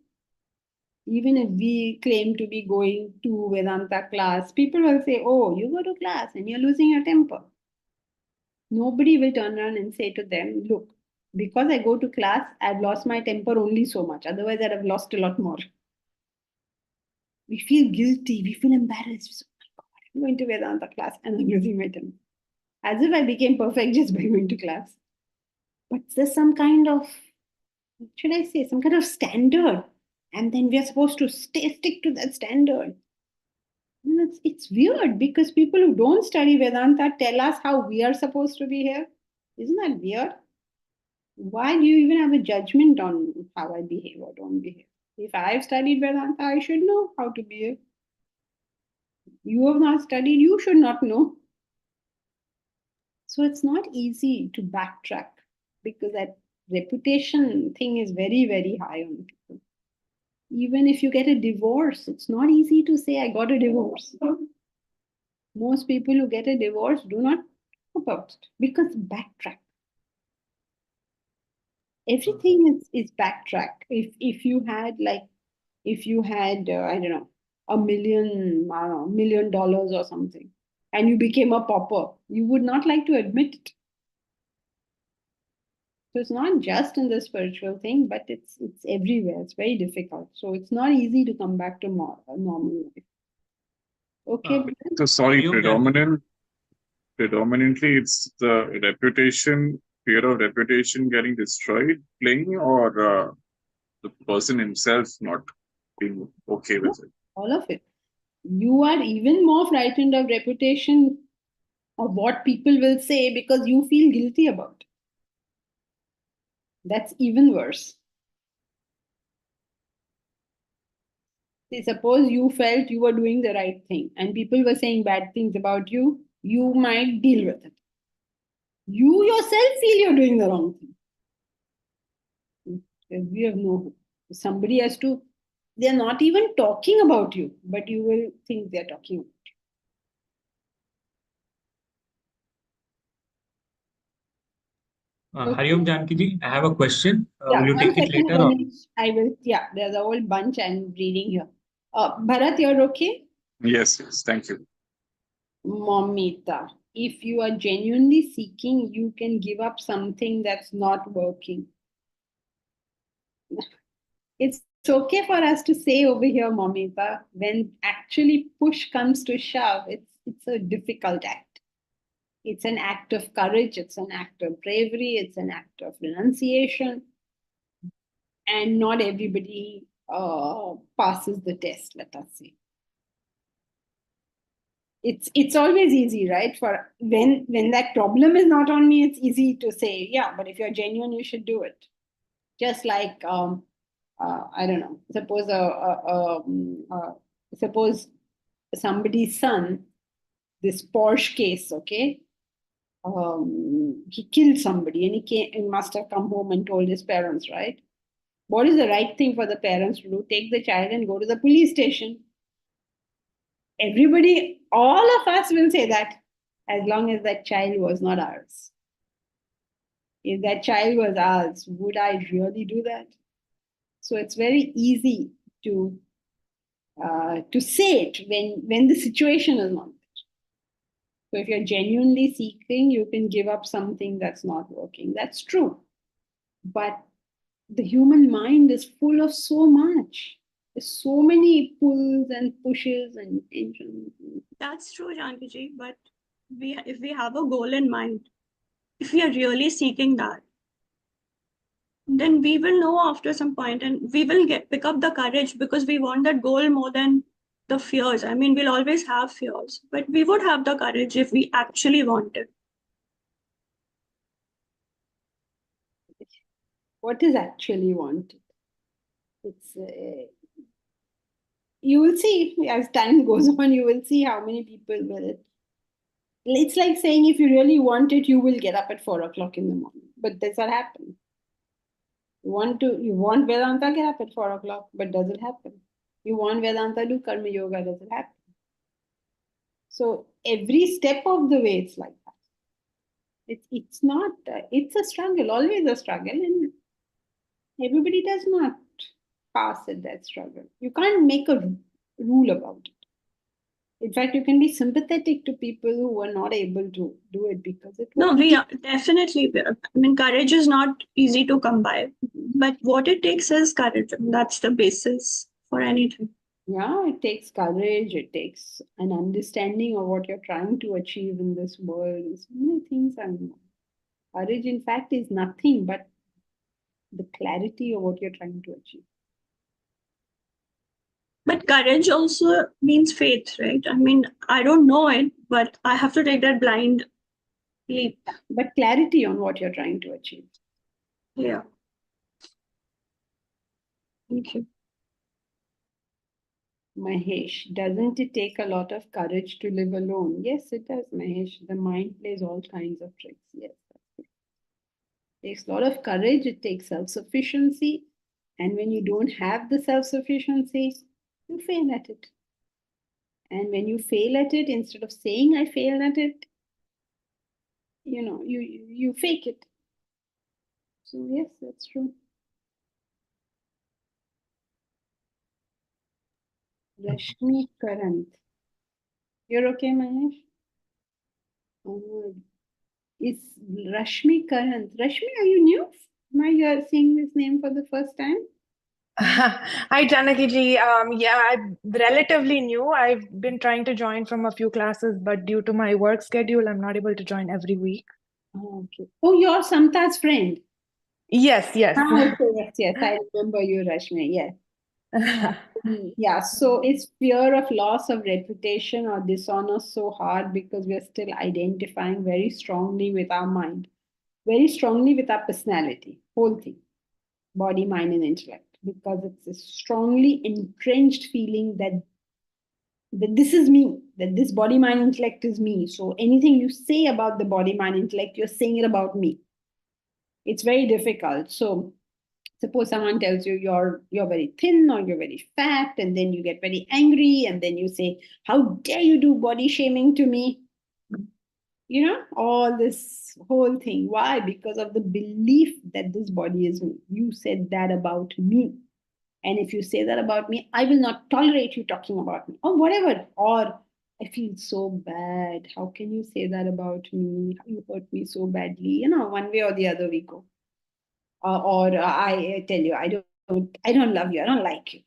Even if we claim to be going to Vedanta class, people will say, oh, you go to class and you're losing your temper. Nobody will turn around and say to them, look, because I go to class, I've lost my temper only so much. Otherwise, I'd have lost a lot more. We feel guilty. We feel embarrassed. Oh my God, I'm going to Vedanta class and I'm losing my temper. As if I became perfect just by going to class. But there's some kind of, what should I say, some kind of standard. And then we are supposed to stick to that standard. And it's weird because people who don't study Vedanta tell us how we are supposed to be here. Isn't that weird? Why do you even have a judgment on how I behave or don't behave? If I've studied Vedanta, I should know how to behave. You have not studied, you should not know. So it's not easy to backtrack because that reputation thing is very, very high on people. Even if you get a divorce, it's not easy to say, I got a divorce. Most people who get a divorce do not talk about it because backtrack. Everything is backtrack. If you had I don't know, $1 million or something, and you became a pauper, you would not like to admit it. So it's not just in the spiritual thing, but it's everywhere. It's very difficult. So it's not easy to come back to normal life. Okay. So sorry, Hariom, predominantly it's the reputation, fear of reputation getting destroyed playing, or the person himself not being okay with it. All of it. You are even more frightened of reputation, of what people will say, because you feel guilty about it. That's even worse. See, suppose you felt you were doing the right thing and people were saying bad things about you, you might deal with it. You yourself feel you're doing the wrong thing. We have no hope. Somebody has to, they're not even talking about you, but you will think they're talking about you. Hariom Janki, I have a question. Yeah, Will you one take it second, later? Or? Ganesh. I will, yeah, there's a whole bunch I'm reading here. Bharat, you're okay? Yes, thank you. Momita, if you are genuinely seeking, you can give up something that's not working. It's okay for us to say over here, Momita, when actually push comes to shove, it's a difficult act. It's an act of courage, it's an act of bravery, it's an act of renunciation. And not everybody passes the test, let us say. It's always easy, right? For when that problem is not on me, it's easy to say, yeah, but if you're genuine, you should do it. Just like I don't know, suppose somebody's son, this Porsche case, okay, he killed somebody and he must have come home and told his parents, right? What is the right thing for the parents to do? Take the child and go to the police station. Everybody, all of us will say that, as long as that child was not ours. If that child was ours, would I really do that? So it's very easy to say it when the situation is not there. So if you're genuinely seeking, you can give up something that's not working. That's true. But the human mind is full of so much. There's so many pulls and pushes and tensions. That's true, Janki, but if we have a goal in mind, if we are really seeking that, then we will know after some point and we will pick up the courage because we want that goal more than the fears. I mean, we'll always have fears, but we would have the courage if we actually want it. What is actually wanted? It's you will see as time goes on, you will see how many people will. It's like saying if you really want it, you will get up at 4 o'clock in the morning. But does that happen? You want Vedanta, get up at 4 o'clock, but does it happen? You want Vedanta, do Karma Yoga, does it happen? So every step of the way, it's like that. It's not, it's a struggle, always a struggle, and everybody does not pass at that struggle. You can't make a rule about it. In fact, you can be sympathetic to people who are not able to do it because it. No, we are definitely. I mean, courage is not easy to come by, but what it takes is courage. That's the basis for anything. Yeah, it takes courage. It takes an understanding of what you're trying to achieve in this world. So many things are involved. Courage, in fact, is nothing but the clarity of what you're trying to achieve. But courage also means faith, right? I mean, I don't know it, but I have to take that blind leap. But clarity on what you're trying to achieve. Yeah. Thank you. Mahesh, doesn't it take a lot of courage to live alone? Yes, it does, Mahesh. The mind plays all kinds of tricks. Yes, that's it. It takes a lot of courage. It takes self-sufficiency. And when you don't have the self-sufficiency, you fail at it. And when you fail at it, instead of saying I failed at it, you fake it. So yes, that's true. Rashmi Karant. You're okay, Mahesh? Is Rashmi Karant. Rashmi, are you new? Am I seeing this name for the first time? Hi, Janaki ji. Yeah, I'm relatively new. I've been trying to join from a few classes, but due to my work schedule, I'm not able to join every week. Oh, okay. Oh, you're Samta's friend. Yes, yes. Ah, okay, yes, yes. I remember you, Rashmi. Yes. Yeah, so it's fear of loss of reputation or dishonor so hard because we're still identifying very strongly with our mind, very strongly with our personality, whole thing, body, mind, and intellect, because it's a strongly entrenched feeling that this is me, that this body, mind, intellect is me. So anything you say about the body, mind, intellect, you're saying it about me. It's very difficult. So suppose someone tells you you're very thin or you're very fat, and then you get very angry, and then you say, how dare you do body shaming to me? You know, all this whole thing. Why? Because of the belief that this body is me. You said that about me. And if you say that about me, I will not tolerate you talking about me, or whatever. Or I feel so bad. How can you say that about me? You hurt me so badly. You know, one way or the other we go. Or I tell you, I don't love you. I don't like you.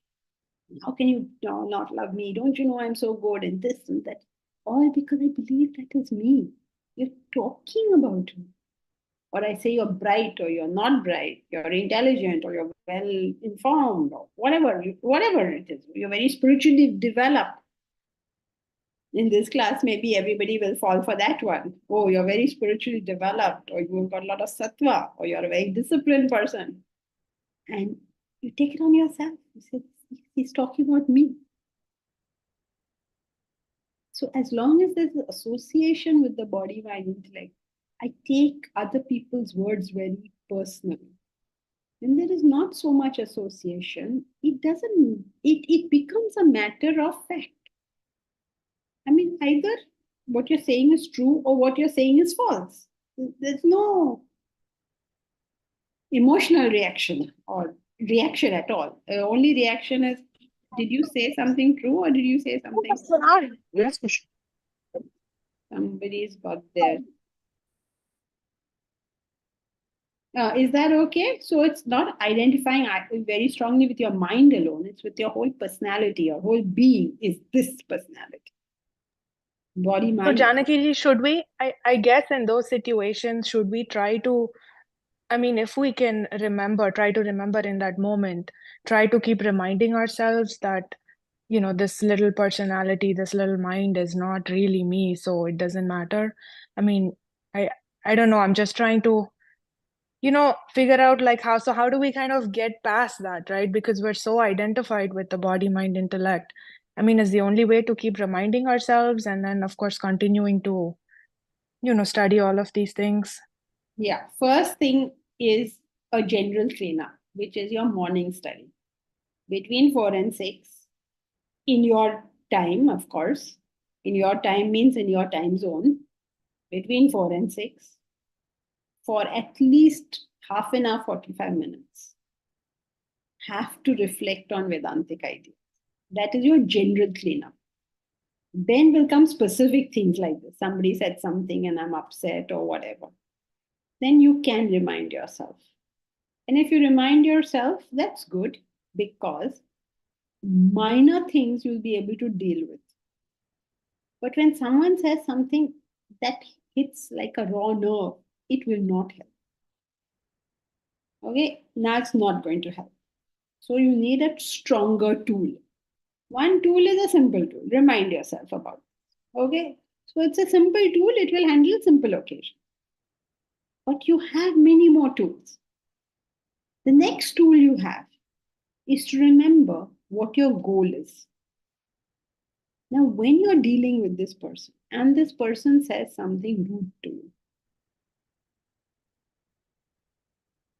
How can you not love me? Don't you know I'm so good and this and that? All because I believe that is me. You're talking about me. Or I say you're bright or you're not bright, you're intelligent or you're well informed or whatever it is. You're very spiritually developed. In this class, maybe everybody will fall for that one. Oh, you're very spiritually developed, or you've got a lot of sattva, or you're a very disciplined person. And you take it on yourself. You say, he's talking about me. So as long as there's an association with the body, mind, intellect, I take other people's words very personally. When there is not so much association, it becomes a matter of fact. I mean, either what you're saying is true or what you're saying is false. There's no emotional reaction or reaction at all. The only reaction is, did you say something true or did you say something? Yes, Kushi. Somebody's got there. Is that okay? So it's not identifying very strongly with your mind alone. It's with your whole personality. Your whole being is this personality. Body, So, mind. Janaki ji, should we, I guess in those situations, should we try to, I mean, if we can remember, try to remember in that moment, try to keep reminding ourselves that, you know, this little personality, this little mind is not really me, so it doesn't matter. I mean, I don't know. I'm just trying to, you know, figure out like how do we kind of get past that, right? Because we're so identified with the body, mind, intellect. I mean, is the only way to keep reminding ourselves and then, of course, continuing to, you know, study all of these things. Yeah. First thing is a general cleanup, which is your morning study. Between 4 and 6, in your time, of course. In your time means in your time zone. Between 4 and 6, for at least half an hour, 45 minutes, have to reflect on Vedantic ideas. That is your general cleanup. Then will come specific things like this. Somebody said something and I'm upset or whatever. Then you can remind yourself. And if you remind yourself, that's good, because minor things you'll be able to deal with. But when someone says something that hits like a raw nerve, it will not help. Okay, now it's not going to help. So you need a stronger tool. One tool is a simple tool. Remind yourself about it. Okay, so it's a simple tool. It will handle simple occasion. But you have many more tools. The next tool you have is to remember what your goal is. Now, when you're dealing with this person and this person says something rude to you,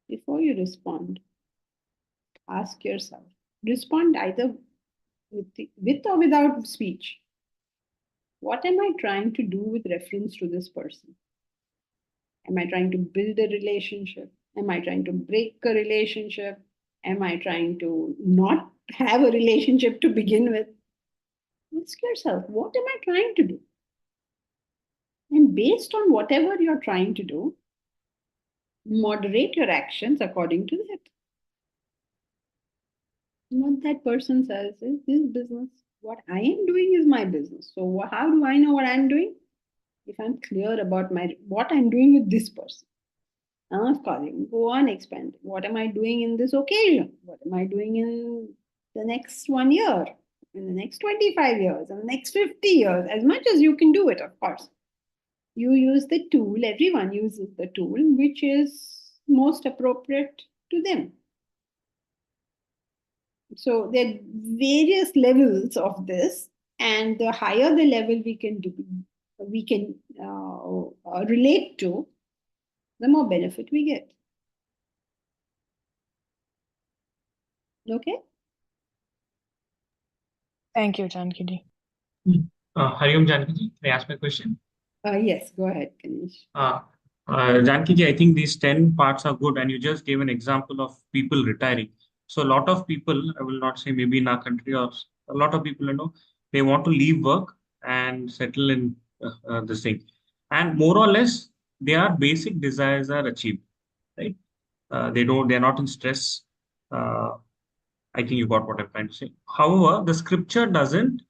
before you respond, ask yourself, respond either with or without speech. What am I trying to do with reference to this person? Am I trying to build a relationship? Am I trying to break a relationship? Am I trying to not have a relationship to begin with? Ask yourself, what am I trying to do? And based on whatever you're trying to do, moderate your actions according to that. What that person says is his business. What I am doing is my business. So how do I know what I'm doing? If I'm clear about what I'm doing with this person. Calling, go on expanding. What am I doing in this occasion? What am I doing in the next 1 year? In the next 25 years? In the next 50 years? As much as you can do it, of course. You use the tool, everyone uses the tool, which is most appropriate to them. So there are various levels of this, and the higher the level we can relate to, the more benefit we get. Okay. Thank you, Janki ji. Hariom Janki, can I ask my question? Yes, go ahead, Ganesh. Janki, I think these 10 parts are good, and you just gave an example of people retiring. So a lot of people, I will not say maybe in our country, or a lot of people, they want to leave work and settle in this thing. And more or less, their basic desires are achieved, right? They're not in stress. I think you got what I'm trying to say. However, the scripture doesn't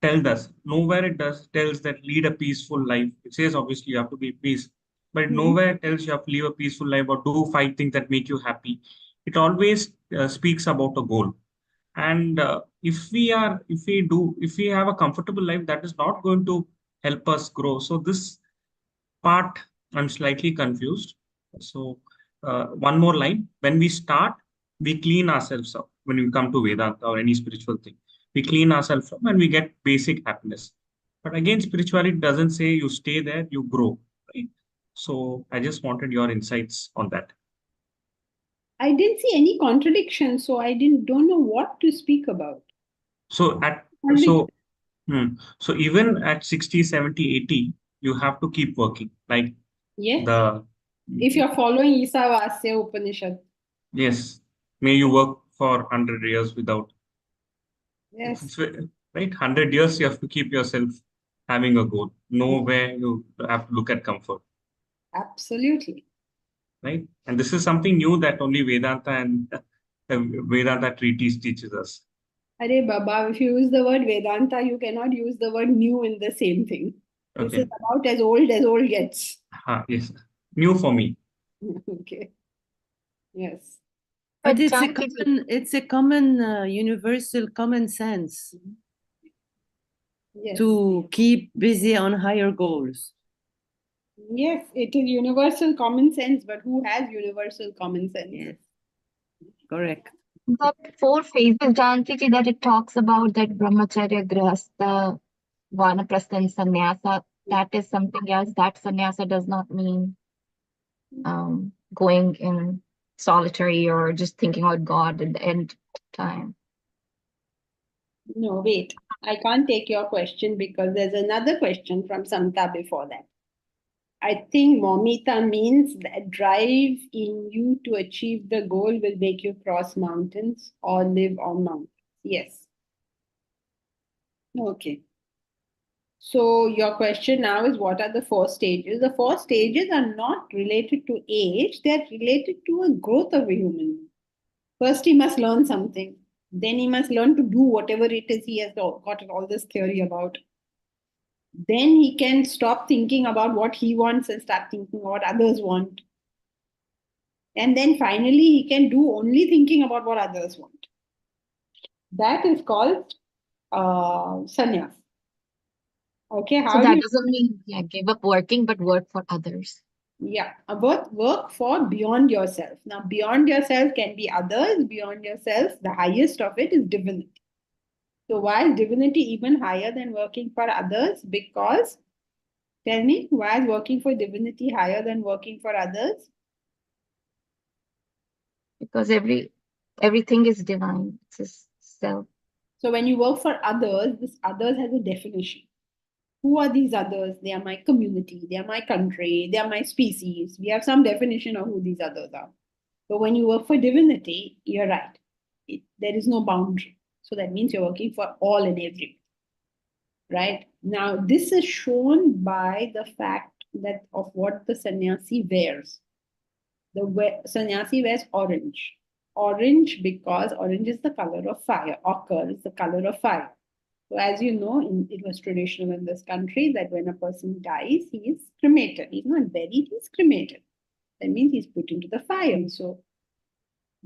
tell us. Nowhere it tells that lead a peaceful life. It says obviously you have to be peace, but nowhere it tells you have to live a peaceful life or do 5 things that make you happy. It always speaks about a goal. And if we have a comfortable life, that is not going to help us grow. So this part, I'm slightly confused. So one more line. When we start, we clean ourselves up. When we come to Vedanta or any spiritual thing, we clean ourselves up and we get basic happiness. But again, spirituality doesn't say you stay there, you grow, right? So I just wanted your insights on that. I didn't see any contradiction, so I don't know what to speak about. So so even at 60, 70, 80, you have to keep working. Like yes. If you're following Isavasya Upanishad. Yes. May you work for 100 years without. Yes. Right? 100 years, you have to keep yourself having a goal. Nowhere you have to look at comfort. Absolutely. Right? And this is something new that only Vedanta and the Vedanta treatise teaches us. Arey Baba, if you use the word Vedanta, you cannot use the word new in the same thing. This is about as old gets. Yes. New for me. Okay. Yes. But it's a common universal common sense. Yes. To keep busy on higher goals. Yes, it is universal common sense, but who has universal common sense? Yes. Correct. The 4 phases, Janki, that it talks about, that brahmacharya, grihastha, vanaprastha, and sannyasa, that is something else. That sannyasa does not mean going in solitary or just thinking about God at the end time. No, wait. I can't take your question because there's another question from Samta before that. I think Momita means that drive in you to achieve the goal will make you cross mountains or live on mountains. Yes. Okay. So your question now is, what are the 4 stages? The 4 stages are not related to age. They're related to a growth of a human being. First, he must learn something. Then he must learn to do whatever it is he has got all this theory about. Then he can stop thinking about what he wants and start thinking what others want. And then finally, he can do only thinking about what others want. That is called sannyas. Okay. So that doesn't mean give up working, but work for others. Yeah, work for beyond yourself. Now, beyond yourself can be others. Beyond yourself, the highest of it is divinity. So why is divinity even higher than working for others? Because, tell me, why is working for divinity higher than working for others? Because everything is divine. It's self. So when you work for others, this others has a definition. Who are these others? They are my community, they are my country, they are my species. We have some definition of who these others are. But when you work for divinity, you're right. There is no boundary. So that means you're working for all and everyone. Right? Now, this is shown by the fact that of what the sannyasi wears. The sannyasi wears orange. Orange because orange is the color of fire. Ochre is the color of fire. So as you know, it was traditional in this country that when a person dies, he is cremated. He's not buried, he's cremated. That means he's put into the fire. So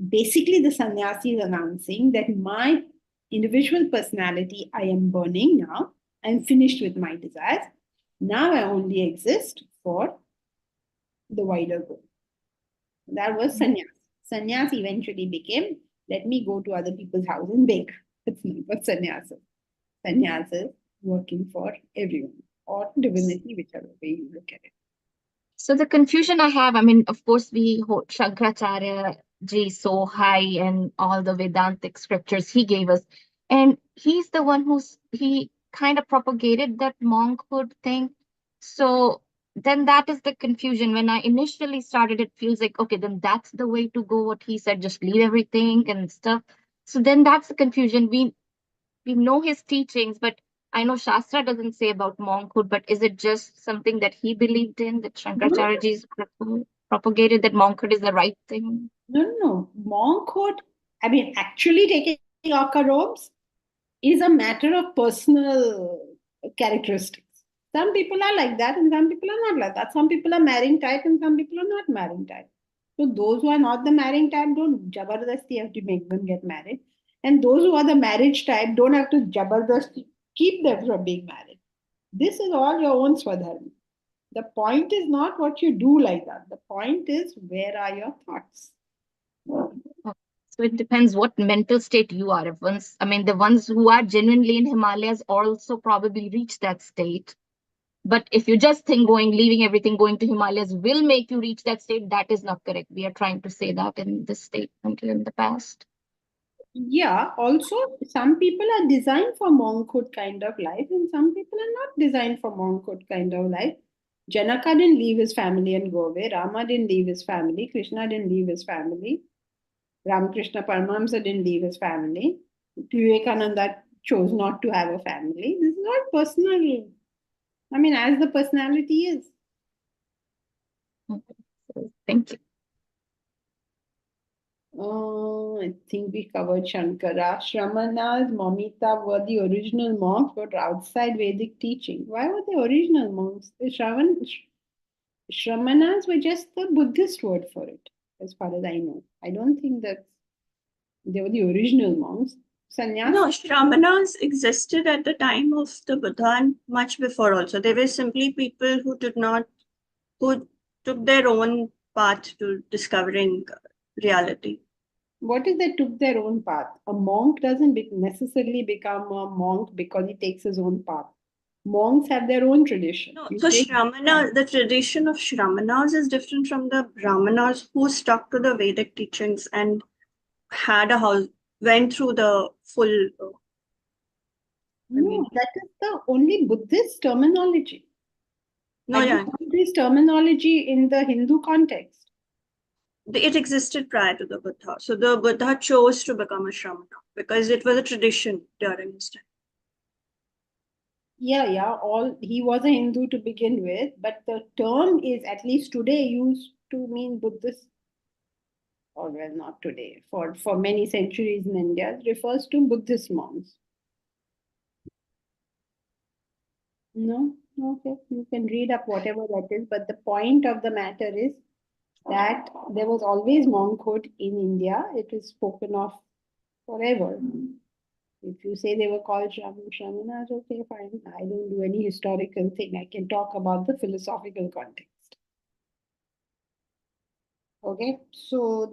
basically the sannyasi is announcing that my individual personality, I am burning now. I'm finished with my desires. Now I only exist for the wider good. That was sannyas. Sannyas eventually became, let me go to other people's house and beg. That's not what sannyas is. Sannyas is working for everyone or divinity, whichever way you look at it. So the confusion I have, I mean, of course, we hold Shankaracharya ji so high and all the Vedantic scriptures he gave us. And he's the one he kind of propagated that monkhood thing. So then that is the confusion. When I initially started, it feels like, okay, then that's the way to go, what he said, just leave everything and stuff. So then that's the confusion. We know his teachings, but I know Shastra doesn't say about monkhood, but is it just something that he believed in, that Shankaracharya ji propagated, that monkhood is the right thing? No. Monkhood, I mean, actually taking ochre robes is a matter of personal characteristics. Some people are like that and some people are not like that. Some people are marrying type and some people are not marrying type. So those who are not the marrying type, don't jabardasti have to make them get married. And those who are the marriage type don't have to jabardasti keep them from being married. This is all your own swadharma. The point is not what you do like that. The point is, where are your thoughts? So it depends what mental state you are. If once, I mean, the ones who are genuinely in Himalayas also probably reach that state. But if you just think leaving everything, going to Himalayas will make you reach that state, that is not correct. We are trying to say that in this statement in the past. Yeah, also some people are designed for monkhood kind of life and some people are not designed for monkhood kind of life. Janaka didn't leave his family and go away. Rama didn't leave his family. Krishna didn't leave his family. Ramakrishna Paramahamsa didn't leave his family. Vivekananda chose not to have a family. This is all personal. I mean, as the personality is. Thank you. I think we covered Shankara. Shramanas, Mamita were the original monks, but outside Vedic teaching. Why were they original monks? The Shramanas were just the Buddhist word for it, as far as I know. I don't think that they were the original monks. Sannyas? No, Shramanas existed at the time of the Buddha and much before also. They were simply people who took their own path to discovering reality. What is that took their own path? A monk doesn't necessarily become a monk because he takes his own path. Monks have their own tradition. No, so the tradition of Shramanas is different from the Brahmanas who stuck to the Vedic teachings and went through the full. No, that is the only Buddhist terminology. No, yeah. This terminology in the Hindu context. It existed prior to the Buddha. So the Buddha chose to become a Shramana because it was a tradition during his time. Yeah. He was a Hindu to begin with, but the term is at least today used to mean Buddhist. Or well, not today. For many centuries in India, it refers to Buddhist monks. No, okay. You can read up whatever that is, but the point of the matter is that there was always monkhood in India. It is spoken of forever. If you say they were called Shramanas, okay, fine. I don't do any historical thing. I can talk about the philosophical context. Okay, so